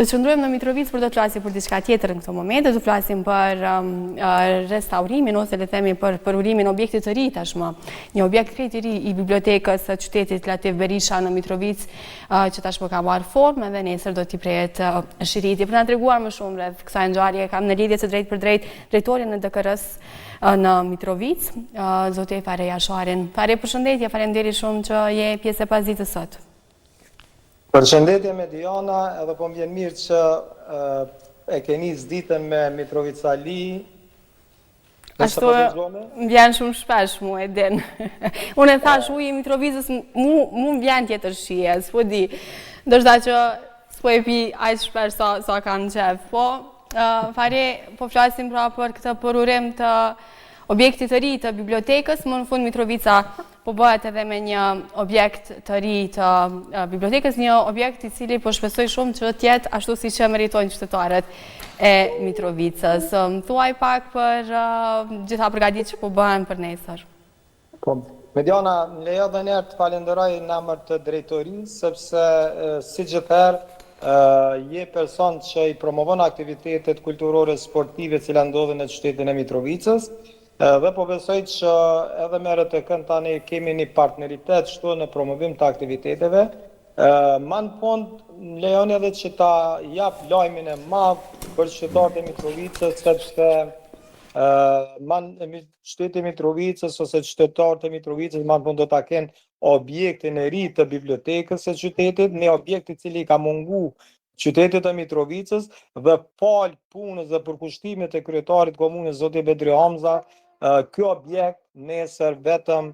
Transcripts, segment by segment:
Do të qëndrojmë në Mitrovicë për do të flasim për diçka tjetër në këto momente, do të flasim për restaurimin ose le të themi për urimin e objektit të ri tashmë. Një objekt krejt i ri i bibliotekës së qytetit Latif Berisha në Mitrovicë, që tashmë ka marrë formë dhe nesër do t'i prehet shiriti. Për na treguar më shumë rreth kësaj ngjarje, kam në lidhje së drejtë për drejtë drejtorin e DKR-s në Mitrovicë, zotja Fareja Sharin. Fare, përshëndetje, faleminderit shumë që je pjesë e pasdites sot. Përshëndetje me Diana, edhe po m'vjen mirë që e keni ditën me Mitrovica Ali. Ashtu m'vjen shumë shpesh mu e din. Unë e thash uji i Mitrovicës mu m'vjen tjetër shije, s'po di. Ndoshta që s'po e pi aq shpesh sa kam qef. Po, Fare, po flasim pra për këtë përurim të objektit të ri të bibliotekës, më në fund Mitrovica po bëhet edhe me një objekt të ri të bibliotekës, një objekt i cili po shpresoj shumë që t'jetë ashtu si që meritojnë qytetarët e Mitrovicës. Thuaj pak për gjitha përgatitë që po bëhen për nesër. Po, Mediana, më lejo dhe njerë të falenderoj në emër të drejtorisë, sepse si gjithherë je person që i promovon aktivitetet kulturore sportive cila ndodhen në qytetin e Mitrovicës. Dhe po besoj që edhe me RTK tani kemi një partneritet shtu në promovim të aktiviteteve. Ma në fond, lejoni edhe që ta jap lajmin e madh për qytetarët e Mitrovicës, sepse qyteti i Mitrovicës ose qytetarët e Mitrovicës ma në fund do ta kenë objektin e ri të bibliotekës së qytetit, një objekt i cili ka mungu qytetit e Mitrovicës dhe fal punës dhe përkushtimit e kryetarit komunës zoti Bedri Hamza, ky objekt nesër vetëm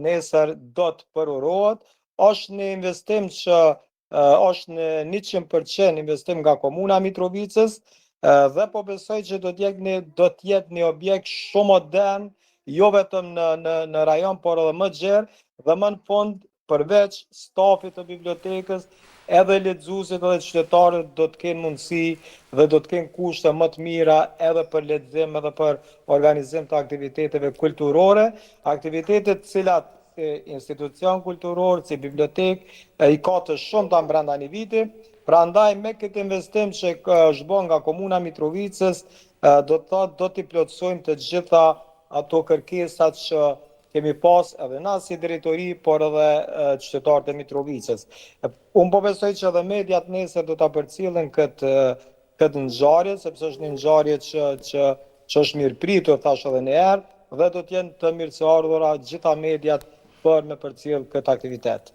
nesër do të përurohet. Është një investim që është në 100% investim nga komuna Mitrovicës dhe po besoj që do të jetë një objekt shumë modern, jo vetëm në rajon, por edhe më gjerë dhe më në fund përveç stafit të bibliotekës, edhe lexuesit edhe qytetarët do të kenë mundësi dhe do të kenë kushte më të mira edhe për lexim edhe për organizim të aktiviteteve kulturore, aktivitetet cilat institucion kulturor, si bibliotek, i ka të shumta brenda një viti. Prandaj me këtë investim që është bën nga komuna Mitrovicës, do t'i plotësojmë të gjitha ato kërkesat që kemi pas edhe na si drejtori, por edhe qytetarët e Mitrovicës. Unë po besoj që edhe mediat nesër do ta përcjellin këtë ngjarje, sepse është një ngjarje që është mirëpritur, thash edhe një herë, dhe do të jenë të mirëseardhura gjitha mediat për me përcjell këtë aktivitet.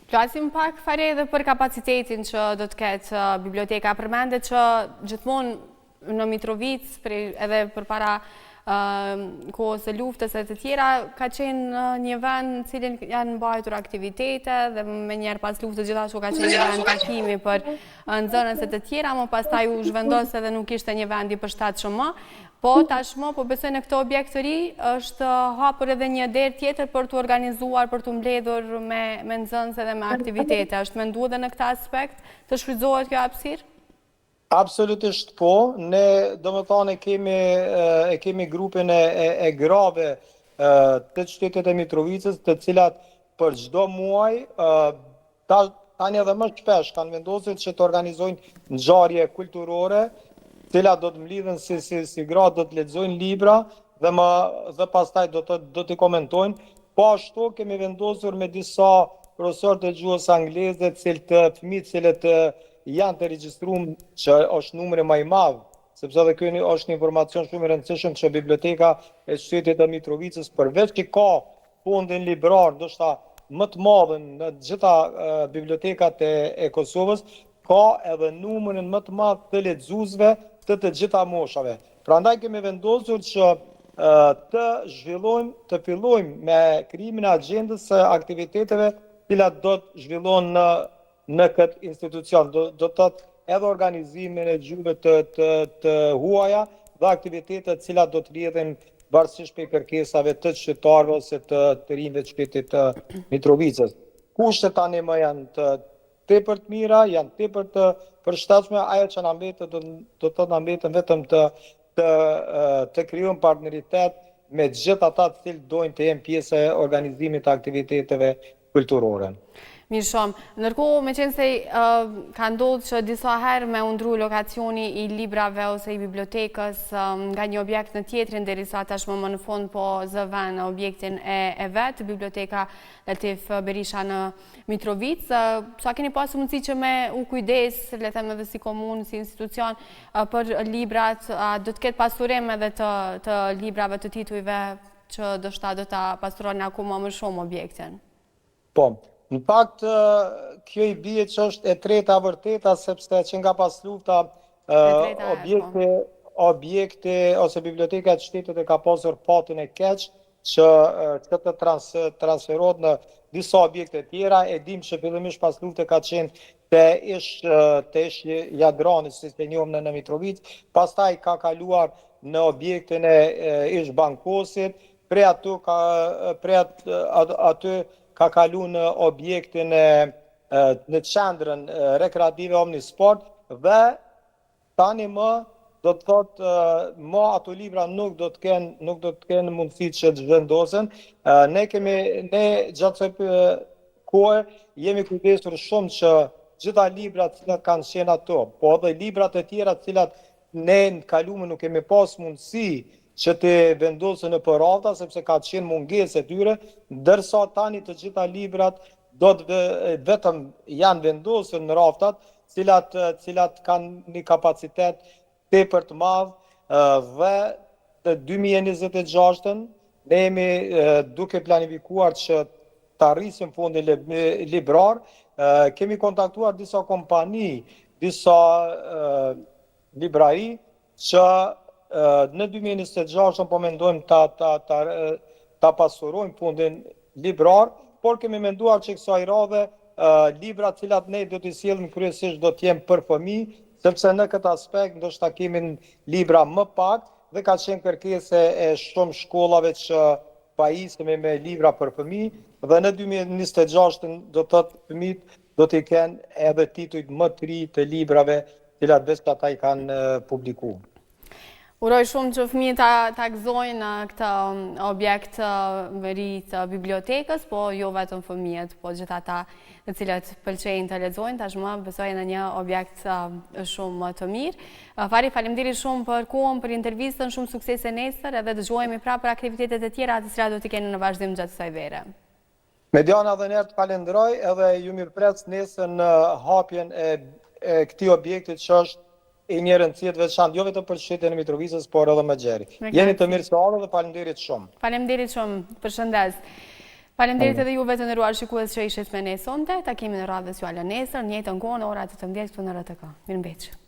Flasim pak Fare edhe për kapacitetin që do të ketë biblioteka. Përmendet që gjithmonë në Mitrovicë edhe përpara kohës së luftës e të tjera, ka qenë një vend në cilin janë mbajtur aktivitete dhe me njerë pas luftës gjithashtu ka qenë një vend takimi për nxënës e të tjera, më pastaj u zhvendos edhe nuk ishte një vend i përshtatshëm më. Po tashmë po besoj në këtë objekt të ri është hapur edhe një derë tjetër për të organizuar, për të mbledhur me nxënës edhe me aktivitete. Është menduar edhe në këtë aspekt të shfrytëzohet kjo hapësirë? Absolutisht po, ne do më thane kemi grupin e grave të qytetit e Mitrovicës, të cilat për çdo muaj, tani edhe më shpesh kanë vendosur që të organizojnë ngjarje kulturore, cilat do të mlidhen si gra, do të lexojnë libra dhe pastaj do t'i komentojnë. Po ashtu kemi vendosur me disa profesorë të gjuhës angleze, fëmijë cilët janë të regjistruar, që është numri më i madh, sepse edhe ky është një informacion shumë i rëndësishëm që biblioteka e qytetit të Mitrovicës përveç që ka fondin librar, ndoshta më të madhin në gjitha bibliotekat e Kosovës, ka edhe numrin më të madh të lexuesve të gjitha moshave. Prandaj kemi vendosur që të fillojmë me krijimin e agjendës së aktiviteteve të cilat do të zhvillohen në këtë institucion, do të thotë edhe organizimin e gjuhëve të huaja dhe aktivitetet cilat do të rrjedhin varësisht për kërkesave të qytetarëve ose të rinjve të qytetit të Mitrovicës. Kushtet tani më janë të tepër të mira, janë tepër të përshtatshme, ajo që na mbetet do të thotë na mbeten vetëm të krijojmë partneritet me gjithë ata të cilët dojnë të jenë pjesë e organizimit të aktiviteteve kulturore. Mirë shumë. Ndërkohë, me qenë se ka ndodhur që disa herë me undru lokacioni i librave ose i bibliotekës nga një objekt në tjetrin, derisa tashmë më në fund po zëvën objektin e vetë, Biblioteka Latif Berisha në Mitrovic. Sa keni pasur mundësi që me u kujdes, le them edhe si komunë, si institucion, për librat, do të ketë pasurim edhe të librave të titujve që do ta pastrojnë akoma më shumë objektin? Po. Në fakt, kjo i bie që është e treta vërteta, sepse që nga pas lufta objekte ose biblioteka e shtetit e ka pasur patën e keq që të transferohet në disa objekte tjera. E dim që fillimisht pas lufte ka qenë të ish Jadrani, si të njohëm në Mitrovic, pastaj ka kaluar në objektin e ish Bankosit, pre aty ka kalu në objektin në qendrën rekreative Omnisport dhe tani më do të thotë më ato libra nuk do të kenë mundësi që të zhvendosen. Ne gjatë kësaj kohe jemi kujdesur shumë që gjitha librat që kanë qenë ato, po edhe librat e tjera të cilat ne në kalume nuk kemi pas mundësi që të vendosën në përrafta, sepse ka qenë mungesë e tyre, ndërsa tani të gjitha librat do të vetëm janë vendosën në raftat, cilat kanë një kapacitet tepër të madh dhe të 2026-ën ne jemi duke planifikuar që të arrisim fondin librar. Kemi kontaktuar disa kompani, disa librari që në 2026 po mendojmë ta pasurojmë fondin librar, por kemi menduar që kësaj radhe librat cilat ne do t'i sjellim kryesisht do t'jem për fëmijë, sepse në këtë aspekt ndoshta kemi libra më pak dhe ka qenë kërkesë e shumë shkollave që pajisemi me libra për fëmijë dhe në 2026 do të thotë fëmijët do t'i kenë edhe titujt më të ri të librave cilat vetë ata i kanë publikuar. Uroj shumë që fëmijët ta gëzojnë këtë objekt veri të bibliotekës, po jo vetëm fëmijët, po gjithë ata të cilët pëlqejnë të lexojnë, tashmë besoj në një objekt shumë të mirë. Fari, faleminderit shumë për kohën, për intervistën, shumë suksese nesër, edhe dëgjohemi prapë për aktivitetet e tjera të cilat do t'i keni në vazhdim gjatë kësaj vere. Mediana dhe njerë të falenderoj, edhe ju mirëpres nesër në hapjen e këtij objekti që është e një rëndësie të veçantë, jo vetëm për qytetin e Mitrovicës, por edhe më gjeri. Jeni të mirë së ardhur dhe faleminderit shumë. Faleminderit shumë, përshëndes. Faleminderit edhe juve të nderuar shikues që ishit me ne sonte. Takimi në radhës juala nesër, në njëjtën kohë, në ora 18 këtu në RTK. Mirëmbëngjes.